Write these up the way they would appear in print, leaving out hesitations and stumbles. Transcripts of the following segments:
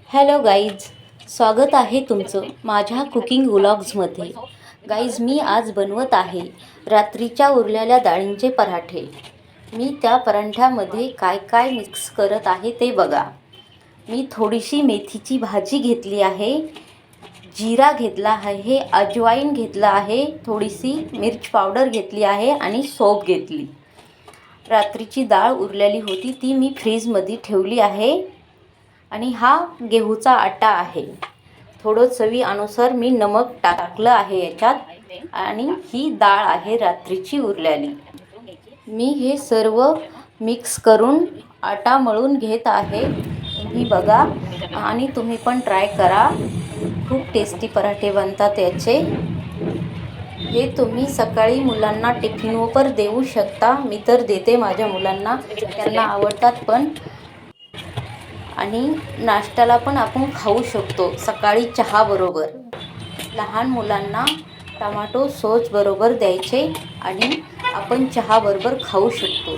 Hello guys, स्वागत आहे तुमचं माझ्या कुकिंग व्लॉग्समध्ये. गाईज, मी आज बनवत आहे रात्रीच्या उरलेल्या डाळींचे पराठे. मी त्या पराठ्यामध्ये काय काय मिक्स करत आहे ते बघा. मी थोडीशी मेथीची भाजी घेतली आहे, जिरा घेतला आहे, अजवाईन घेतला आहे, थोडीशी मिर्च पावडर घेतली आहे आणि सोप घेतली. रात्रीची डाळ उरलेली होती ती मी फ्रीजमध्ये ठेवली आहे. आणि हा गहूचा आटा आहे. थोडं चवीनुसार मी नमक टाकलं आहे याच्यात. आणि ही डाळ आहे रात्रीची उरलेली. मी हे सर्व मिक्स करून आटा मळून घेत आहे. तुम्ही बघा आणि तुम्ही पण ट्राय करा. खूप टेस्टी पराठे बनतात याचे. हे तुम्ही सकाळी मुलांना टिफिनवर देऊ शकता. मी तर देते माझ्या मुलांना, त्यांना आवडतात पण. आणि नाश्त्याला पण आपण खाऊ शकतो सकाळी चहाबरोबर. लहान मुलांना टमाटो सॉस बरोबर द्यायचे आणि आपण चहाबरोबर खाऊ शकतो.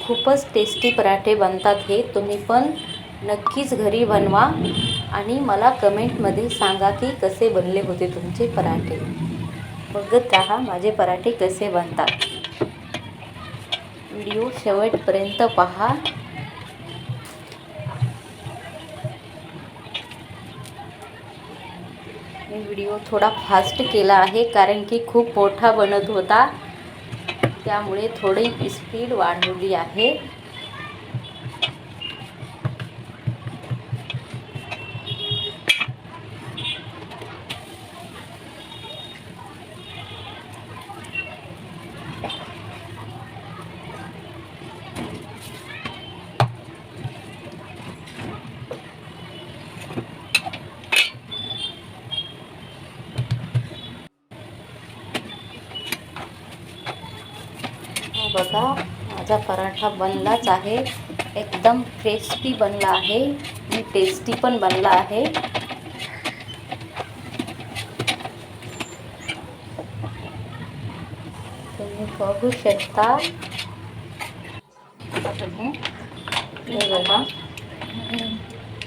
खूपच टेस्टी पराठे बनतात हे. तुम्ही पण नक्कीच घरी बनवा आणि मला कमेंटमध्ये सांगा की कसे बनले होते तुमचे पराठे. बघत राहा माझे पराठे कसे बनतात. व्हिडिओ शेवटपर्यंत पहा. मी व्हिडिओ थोडा फास्ट केला आहे कारण की खूप मोठा बनत होता, त्यामुळे थोडी स्पीड वाढवली आहे. बघा माझा पराठा बनलाच आहे. एकदम क्रिस्पी बनला आहे आणि टेस्टी पण बनला आहे. तुम्ही बघू शकता. हे बघा,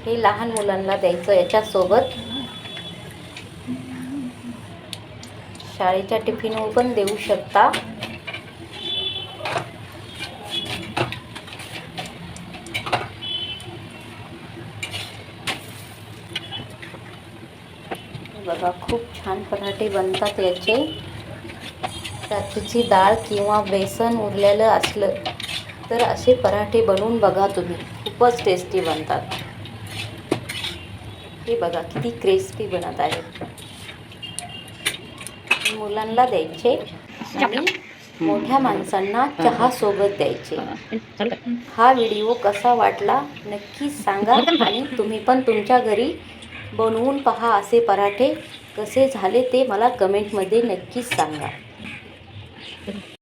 हे लहान मुलांना द्यायचं याच्यासोबत. शाळेच्या टिफिनवर पण देऊ शकता. बघा खूप छान पराठे बनतात याचे. रात्रीची डाळ किंवा बेसन उरलेलं असलं तर असे पराठे बनवून बघा तुम्ही. खूपच टेस्टी बनतात. हे बघा किती क्रिस्पी बनत आहे. मुलांना द्यायचे आणि मोठ्या माणसांना चहा सोबत द्यायचे. हा व्हिडिओ कसा वाटला नक्कीच सांगा आणि तुम्ही पण तुमच्या घरी बनवून पहा. असे पराठे कसे झाले ते मला कमेंटमध्ये नक्कीच सांगा.